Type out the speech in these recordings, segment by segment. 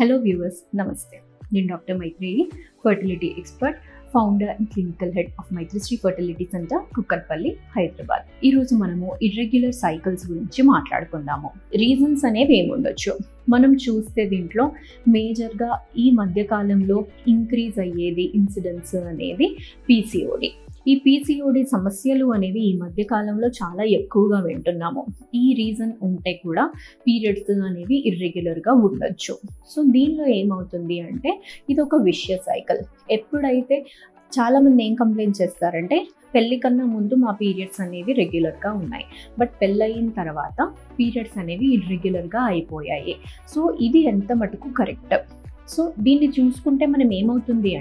Hello viewers, నమస్తే. నేను doctor Maitreyi, fertility expert, founder and clinical head of Maitrisri fertility centre, Kukatpally, Hyderabad. ఈరోజు మనము ఇర్రెగ్యులర్ సైకిల్స్ గురించి మాట్లాడుకుందాము. రీజన్స్ అనేవి ఏముండొచ్చు మనం చూస్తే దీంట్లో మేజర్గా ఈ మధ్యకాలంలో ఇంక్రీజ్ అయ్యేది ఇన్సిడెన్స్ అనేది పీసీఓడి. ఈ పీసీఓడి సమస్యలు అనేవి ఈ మధ్యకాలంలో చాలా ఎక్కువగా వింటున్నాము. ఈ రీజన్ ఉంటే కూడా పీరియడ్స్ అనేవి ఇర్రెగ్యులర్గా ఉండొచ్చు. సో దీనిలో ఏమవుతుంది అంటే ఇది ఒక విషియస్ సైకిల్. ఎప్పుడైతే చాలామంది ఏం కంప్లైంట్ చేస్తారంటే పెళ్లి కన్నా ముందు మా పీరియడ్స్ అనేవి రెగ్యులర్గా ఉన్నాయి, బట్ పెళ్ళయిన తర్వాత పీరియడ్స్ అనేవి ఇర్రెగ్యులర్గా అయిపోయాయి. సో ఇది ఎంత మటుకు కరెక్ట్? సో దీన్ని చూసుకుంటే మనం ఏమవుతుంది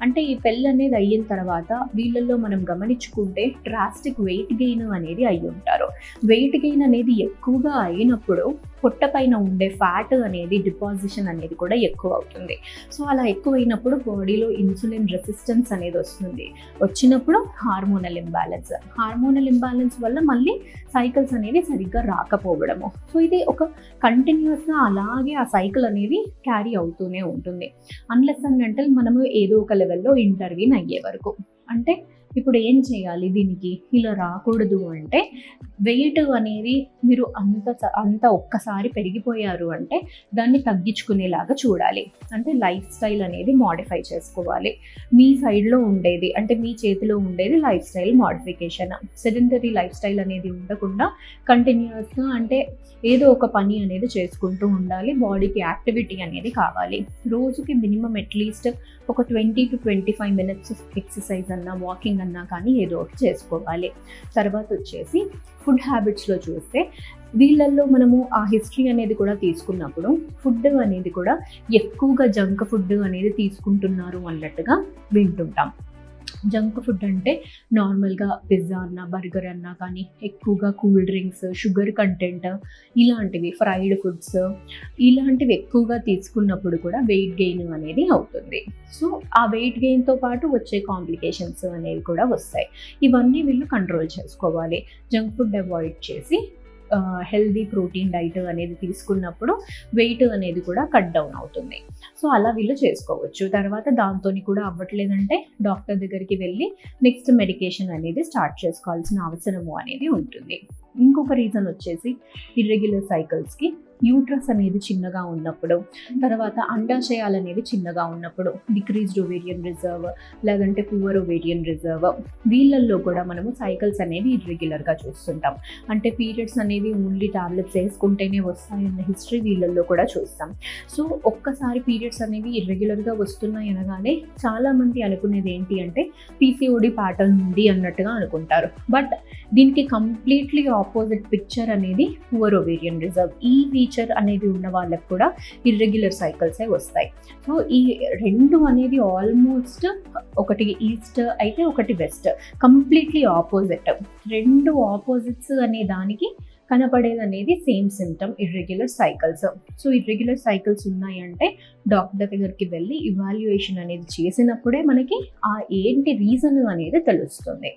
అంటే ఈ పెళ్ళి అనేది అయిన తర్వాత వీళ్ళల్లో మనం గమనించుకుంటే డ్రాస్టిక్ వెయిట్ గెయిన్ అనేది అయి ఉంటారు. వెయిట్ గెయిన్ అనేది ఎక్కువగా అయినప్పుడు పొట్ట పైన ఉండే ఫ్యాట్ అనేది డిపాజిషన్ అనేది కూడా ఎక్కువ అవుతుంది. సో అలా ఎక్కువైనప్పుడు బాడీలో ఇన్సులిన్ రెసిస్టెన్స్ అనేది వచ్చినప్పుడు హార్మోనల్ ఇంబ్యాలెన్స్ వల్ల మళ్ళీ సైకిల్స్ అనేవి సరిగ్గా రాకపోవడము. సో ఇది ఒక కంటిన్యూస్గా అలాగే ఆ సైకిల్ అనేది క్యారీ అవుతూనే ఉంటుంది అన్లెస్ అండ్ అంటిల్ మనము ఏదో ఒక లెవెల్లో ఇంటర్వ్యూన్ అయ్యే వరకు. అంటే ఇప్పుడు ఏం చేయాలి దీనికి? ఇలా రాకూడదు అంటే వెయిట్ అనేది మీరు అంత ఒక్కసారి పెరిగిపోయారు అంటే దాన్ని తగ్గించుకునేలాగా చూడాలి. అంటే లైఫ్ స్టైల్ అనేది మోడిఫై చేసుకోవాలి. మీ సైడ్లో ఉండేది అంటే మీ చేతిలో ఉండేది life style modification. Sedentary life style అనేది ఉండకుండా కంటిన్యూస్గా అంటే ఏదో ఒక పని అనేది చేసుకుంటూ ఉండాలి. బాడీకి యాక్టివిటీ అనేది కావాలి. రోజుకి మినిమం అట్లీస్ట్ ఒక 20 to 25 minutes ఎక్సర్సైజ్ అన్నా వాకింగ్ అన్నా కానీ ఏదో ఒకటి చేసుకోవాలి. తర్వాత వచ్చేసి ఫుడ్ హ్యాబిట్స్లో చూస్తే వీళ్ళల్లో మనము ఆ హిస్టరీ అనేది కూడా తీసుకున్నప్పుడు ఫుడ్ అనేది కూడా ఎక్కువగా జంక్ ఫుడ్ అనేది తీసుకుంటున్నారు అన్నట్టుగా వింటుంటాం. జంక్ ఫుడ్ అంటే నార్మల్గా పిజ్జా అన్నా బర్గర్ అన్నా కానీ ఎక్కువగా కూల్ డ్రింక్స్, షుగర్ కంటెంట్ ఇలాంటివి, ఫ్రైడ్ ఫుడ్స్ ఇలాంటివి ఎక్కువగా తీసుకున్నప్పుడు కూడా వెయిట్ గెయిన్ అనేది అవుతుంది. సో ఆ వెయిట్ గెయిన్తో పాటు వచ్చే కాంప్లికేషన్స్ అనేవి కూడా వస్తాయి. ఇవన్నీ వీళ్ళు కంట్రోల్ చేసుకోవాలి. జంక్ ఫుడ్ అవాయిడ్ చేసి హెల్దీ ప్రోటీన్ డైట్ అనేది తీసుకున్నప్పుడు వెయిట్ అనేది కూడా కట్ డౌన్ అవుతుంది. సో అలా వీళ్ళు చేసుకోవచ్చు. తర్వాత దాంతో కూడా అవ్వట్లేదంటే డాక్టర్ దగ్గరికి వెళ్ళి నెక్స్ట్ మెడికేషన్ అనేది స్టార్ట్ చేసుకోవాల్సిన అవసరము అనేది ఉంటుంది. ఇంకొక రీజన్ వచ్చేసి ఇర్రెగ్యులర్ సైకిల్స్కి యూట్రస్ అనేది చిన్నగా ఉన్నప్పుడు, తర్వాత అండాశయాలు అనేవి చిన్నగా ఉన్నప్పుడు, డిక్రీజ్డ్ ఓవేరియన్ రిజర్వ్ లేదంటే పువర్ ఓవేరియన్ రిజర్వ్ వీళ్ళల్లో కూడా మనము సైకిల్స్ అనేవి ఇర్రెగ్యులర్గా చూస్తుంటాం. అంటే పీరియడ్స్ అనేవి ఓన్లీ టాబ్లెట్స్ వేసుకుంటేనే వస్తాయన్న హిస్టరీ వీళ్ళల్లో కూడా చూస్తాం. సో ఒక్కసారి పీరియడ్స్ అనేవి ఇర్రెగ్యులర్గా వస్తున్నాయి అనగానే చాలామంది అనుకునేది ఏంటి అంటే పీసీఓడి ప్యాటర్న్ ఉంది అన్నట్టుగా అనుకుంటారు. బట్ దీనికి కంప్లీట్లీ ఆపోజిట్ పిక్చర్ అనేది పువర్ ఓవేరియన్ రిజర్వ్. ఈ ఫీచర్ అనేది ఉన్న వాళ్ళకి కూడా ఇర్రెగ్యులర్ సైకిల్సే వస్తాయి. సో ఈ రెండు అనేది ఆల్మోస్ట్ ఒకటి ఈస్ట్ అయితే ఒకటి వెస్ట్, కంప్లీట్లీ ఆపోజిట్. రెండు ఆపోజిట్స్ అనే దానికి కనపడేది అనేది same symptom irregular cycles. So irregular cycles ఉన్నాయంటే డాక్టర్ దగ్గరికి వెళ్ళి ఇవాల్యుయేషన్ అనేది చేసినప్పుడే మనకి ఆ ఏంటి రీజన్ అనేది తెలుస్తుంది.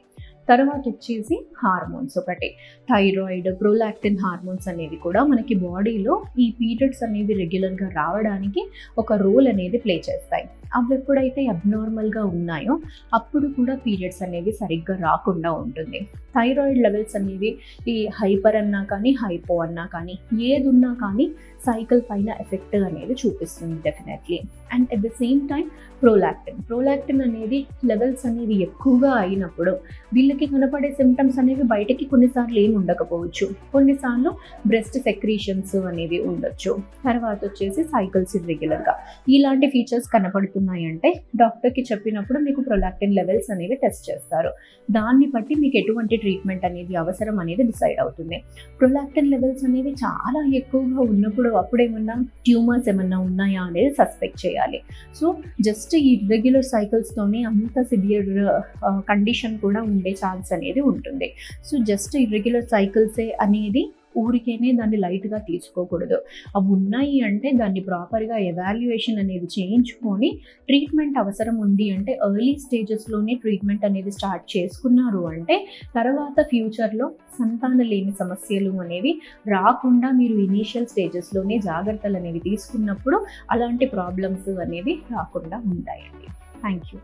తర్వాత వచ్చేసి హార్మోన్స్, ఒకటి థైరాయిడ్, ప్రొలాక్టిన్ హార్మోన్స్ అనేవి కూడా మనకి బాడీలో ఈ పీరియడ్స్ అనేవి రెగ్యులర్గా రావడానికి ఒక రోల్ అనేది ప్లే చేస్తాయి. అవి ఎప్పుడైతే అబ్నార్మల్గా ఉన్నాయో అప్పుడు కూడా పీరియడ్స్ అనేవి సరిగ్గా రాకుండా ఉంటుంది. థైరాయిడ్ లెవెల్స్ అనేవి ఈ హైపర్ అన్నా కానీ హైపో అన్నా కానీ ఏది ఉన్నా కానీ సైకిల్ పైన ఎఫెక్ట్ అనేది చూపిస్తుంది definitely. And at the same time prolactin అనేది లెవెల్స్ అనేవి ఎక్కువగా అయినప్పుడు వీళ్ళకి కనపడే సిమ్టమ్స్ అనేవి బయటకి కొన్నిసార్లు ఏమి ఉండకపోవచ్చు, కొన్నిసార్లు బ్రెస్ట్ సెక్రీషన్స్ అనేవి ఉండొచ్చు. తర్వాత వచ్చేసి సైకిల్స్ ఇర్రెగ్యులర్గా ఇలాంటి ఫీచర్స్ కనపడుతున్నాయంటే డాక్టర్కి చెప్పినప్పుడు మీకు ప్రొలాక్టిన్ లెవెల్స్ అనేవి టెస్ట్ చేస్తారు. దాన్ని బట్టి మీకు ఎటువంటి ట్రీట్మెంట్ అనేది అవసరం అనేది డిసైడ్ అవుతుంది. ప్రొలాక్టిన్ లెవెల్స్ అనేవి చాలా ఎక్కువగా ఉన్నప్పుడు అప్పుడేమన్నా ట్యూమర్స్ ఏమన్నా ఉన్నాయా అనేది సస్పెక్ట్ చేయాలి. సో జస్ట్ ఈ ఇర్రెగ్యులర్ సైకిల్స్తోనే అంత సివియర్ కండిషన్ కూడా ఉండే ఛాన్స్ అనేది ఉంటుంది. సో జస్ట్ ఇర్రెగ్యులర్ సైకిల్సే అనేది ఊరికేనే దాన్ని లైట్గా తీసుకోకూడదు. అవి ఉన్నాయి అంటే దాన్ని ప్రాపర్గా ఎవాల్యుయేషన్ అనేది చేయించుకొని ట్రీట్మెంట్ అవసరం ఉంది అంటే ఎర్లీ స్టేజెస్లోనే ట్రీట్మెంట్ అనేది స్టార్ట్ చేసుకున్నారు అంటే తర్వాత ఫ్యూచర్లో సంతానలేమి సమస్యలు అనేవి రాకుండా మీరు ఇనీషియల్ స్టేజెస్లోనే జాగ్రత్తలు అనేవి తీసుకున్నప్పుడు అలాంటి ప్రాబ్లమ్స్ అనేవి రాకుండా ఉంటాయండి. Thank you.